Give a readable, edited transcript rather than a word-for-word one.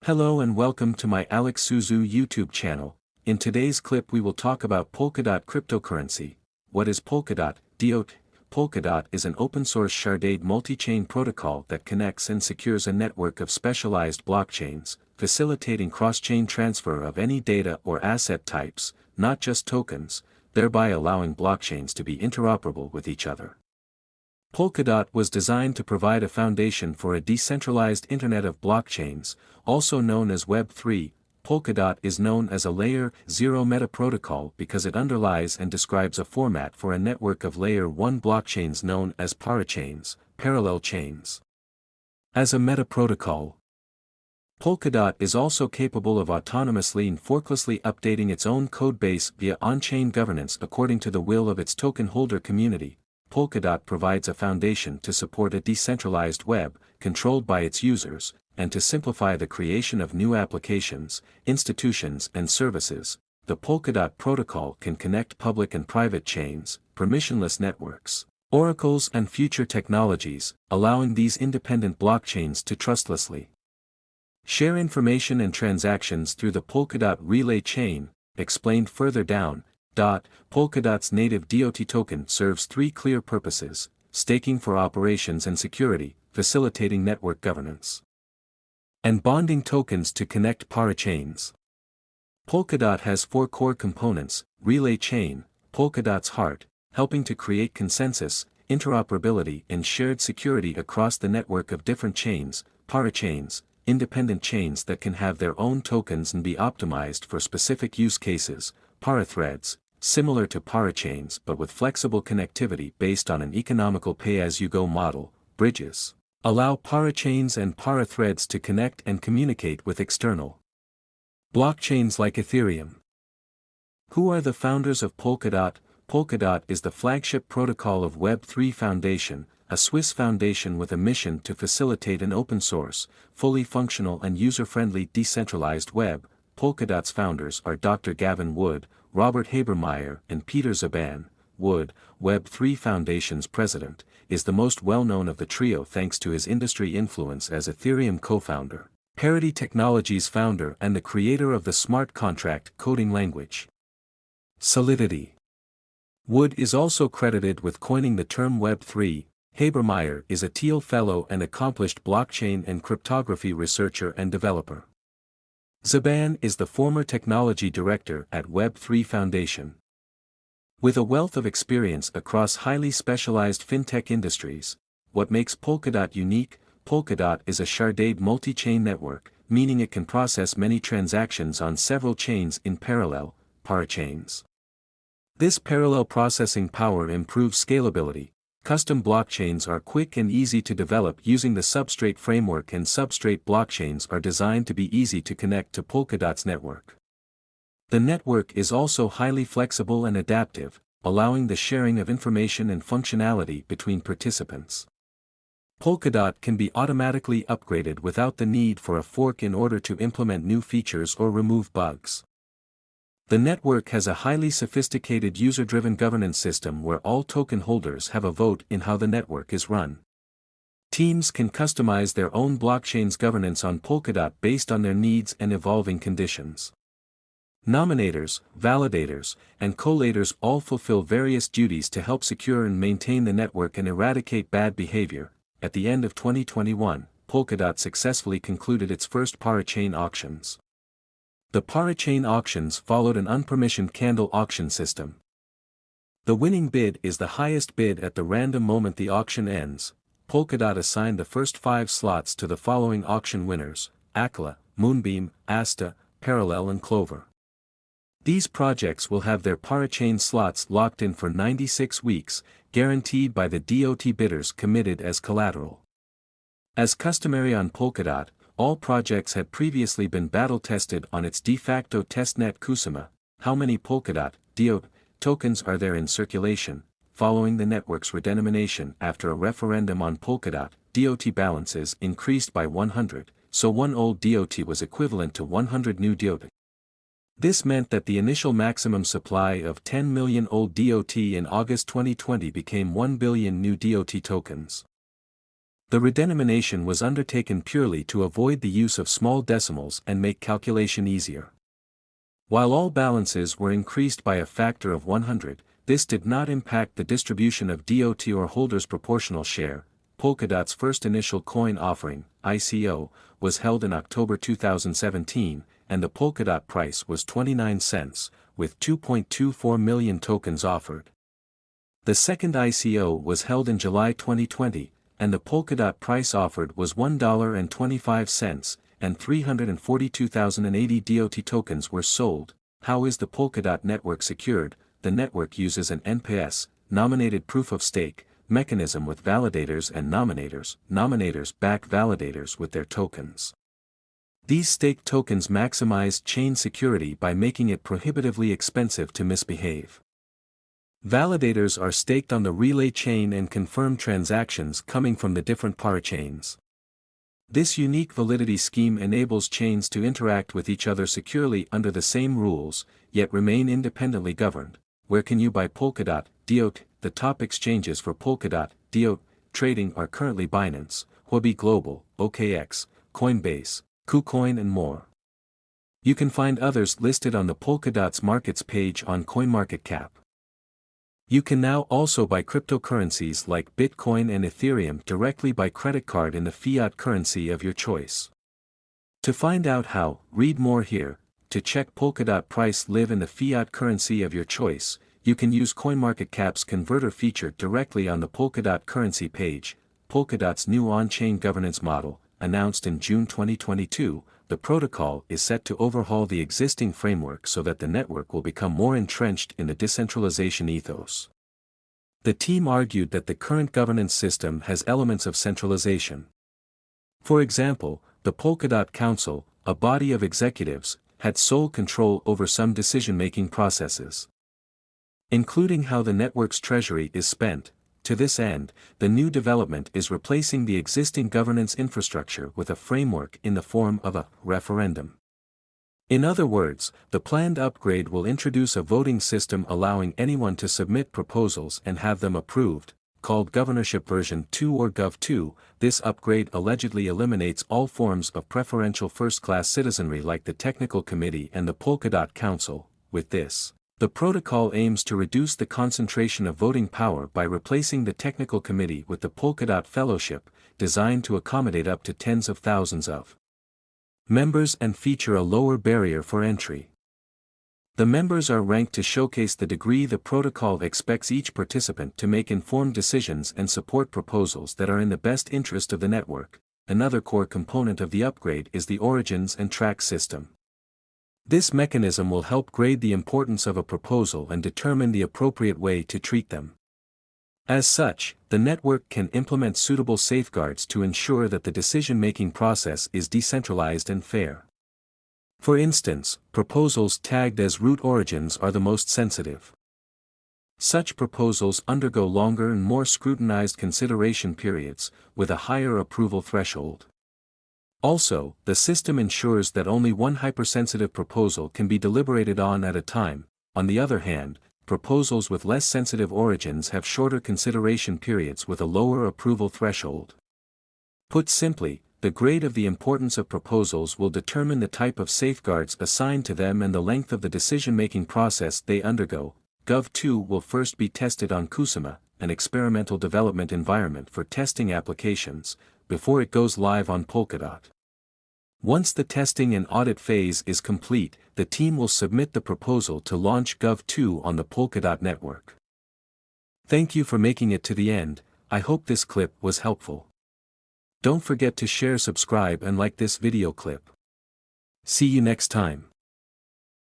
Hello and welcome to my Alexandru YouTube channel. In today's clip we will talk about Polkadot cryptocurrency. What is Polkadot? Polkadot is an open-source sharded multi-chain protocol that connects and secures a network of specialized blockchains, facilitating cross-chain transfer of any data or asset types, not just tokens, thereby allowing blockchains to be interoperable with each other. Polkadot was designed to provide a foundation for a decentralized Internet of blockchains, also known as Web3. Polkadot is known as a Layer 0 meta protocol because it underlies and describes a format for a network of Layer 1 blockchains known as parachains, parallel chains. As a meta protocol, Polkadot is also capable of autonomously and forklessly updating its own codebase via on-chain governance according to the will of its token holder community. Polkadot provides a foundation to support a decentralized web, controlled by its users, and to simplify the creation of new applications, institutions and services. The Polkadot protocol can connect public and private chains, permissionless networks, oracles and future technologies, allowing these independent blockchains to trustlessly share information and transactions through the Polkadot relay chain, explained further down. Polkadot's native DOT token serves three clear purposes: staking for operations and security, facilitating network governance, and bonding tokens to connect parachains. Polkadot has four core components: relay chain, Polkadot's heart, helping to create consensus, interoperability and shared security across the network of different chains; parachains, independent chains that can have their own tokens and be optimized for specific use cases; parathreads, similar to parachains but with flexible connectivity based on an economical pay-as-you-go model; bridges, allow parachains and parathreads to connect and communicate with external blockchains like Ethereum. Who are the founders of Polkadot? Polkadot is the flagship protocol of Web3 Foundation, a Swiss foundation with a mission to facilitate an open-source, fully functional and user-friendly decentralized web. Polkadot's founders are Dr. Gavin Wood, Robert Habermeyer and Peter Zaban. Wood, Web3 Foundation's president, is the most well-known of the trio thanks to his industry influence as Ethereum co-founder, Parity Technologies founder and the creator of the smart contract coding language Solidity. Wood is also credited with coining the term Web3. Habermeyer is a Thiel Fellow and accomplished blockchain and cryptography researcher and developer. Zaban is the former technology director at Web3 Foundation. With a wealth of experience across highly specialized fintech industries, what makes Polkadot unique? Polkadot is a sharded multi-chain network, meaning it can process many transactions on several chains in parallel, parachains. This parallel processing power improves scalability. Custom blockchains are quick and easy to develop using the Substrate framework, and Substrate blockchains are designed to be easy to connect to Polkadot's network. The network is also highly flexible and adaptive, allowing the sharing of information and functionality between participants. Polkadot can be automatically upgraded without the need for a fork in order to implement new features or remove bugs. The network has a highly sophisticated user-driven governance system where all token holders have a vote in how the network is run. Teams can customize their own blockchain's governance on Polkadot based on their needs and evolving conditions. Nominators, validators, and collators all fulfill various duties to help secure and maintain the network and eradicate bad behavior. At the end of 2021, Polkadot successfully concluded its first parachain auctions. The parachain auctions followed an unpermissioned candle auction system. The winning bid is the highest bid at the random moment the auction ends. Polkadot assigned the first 5 slots to the following auction winners: Akla, Moonbeam, Asta, Parallel and Clover. These projects will have their parachain slots locked in for 96 weeks, guaranteed by the DOT bidders committed as collateral. As customary on Polkadot, all projects had previously been battle-tested on its de facto testnet Kusama. How many Polkadot DOT tokens are there in circulation? Following the network's redenomination after a referendum on Polkadot, DOT balances increased by 100, so one old DOT was equivalent to 100 new DOT. This meant that the initial maximum supply of 10 million old DOT in August 2020 became 1 billion new DOT tokens. The redenomination was undertaken purely to avoid the use of small decimals and make calculation easier. While all balances were increased by a factor of 100, this did not impact the distribution of DOT or holders' proportional share. Polkadot's first initial coin offering, ICO, was held in October 2017, and the Polkadot price was 29 cents, with 2.24 million tokens offered. The second ICO was held in July 2020, and the Polkadot price offered was $1.25, and 342,080 DOT tokens were sold. How is the Polkadot network secured? The network uses an NPS, nominated proof of stake, mechanism with validators and nominators. Nominators back validators with their tokens. These staked tokens maximize chain security by making it prohibitively expensive to misbehave. Validators are staked on the relay chain and confirm transactions coming from the different parachains. This unique validity scheme enables chains to interact with each other securely under the same rules, yet remain independently governed. Where can you buy Polkadot, DOT? The top exchanges for Polkadot, DOT, trading are currently Binance, Huobi Global, OKX, Coinbase, KuCoin and more. You can find others listed on the Polkadot's markets page on CoinMarketCap. You can now also buy cryptocurrencies like Bitcoin and Ethereum directly by credit card in the fiat currency of your choice. To find out how, read more here. To check Polkadot price live in the fiat currency of your choice, you can use CoinMarketCap's converter feature directly on the Polkadot currency page. Polkadot's new on-chain governance model, announced in June 2022, the protocol is set to overhaul the existing framework so that the network will become more entrenched in the decentralization ethos. The team argued that the current governance system has elements of centralization. For example, the Polkadot Council, a body of executives, had sole control over some decision-making processes, including how the network's treasury is spent. To this end, the new development is replacing the existing governance infrastructure with a framework in the form of a referendum. In other words, the planned upgrade will introduce a voting system allowing anyone to submit proposals and have them approved, called Governorship Version 2 or Gov 2. This upgrade allegedly eliminates all forms of preferential first-class citizenry like the Technical Committee and the Polkadot Council. With this, the protocol aims to reduce the concentration of voting power by replacing the Technical Committee with the Polkadot Fellowship, designed to accommodate up to tens of thousands of members and feature a lower barrier for entry. The members are ranked to showcase the degree the protocol expects each participant to make informed decisions and support proposals that are in the best interest of the network. Another core component of the upgrade is the origins and track system. This mechanism will help grade the importance of a proposal and determine the appropriate way to treat them. As such, the network can implement suitable safeguards to ensure that the decision-making process is decentralized and fair. For instance, proposals tagged as root origins are the most sensitive. Such proposals undergo longer and more scrutinized consideration periods, with a higher approval threshold. Also, the system ensures that only one hypersensitive proposal can be deliberated on at a time. On the other hand, proposals with less sensitive origins have shorter consideration periods with a lower approval threshold. Put simply, the grade of the importance of proposals will determine the type of safeguards assigned to them and the length of the decision-making process they undergo. Gov 2 will first be tested on Kusama, an experimental development environment for testing applications, before it goes live on Polkadot. Once the testing and audit phase is complete, the team will submit the proposal to launch Gov 2 on the Polkadot network. Thank you for making it to the end. I hope this clip was helpful. Don't forget to share, subscribe and like this video clip. See you next time.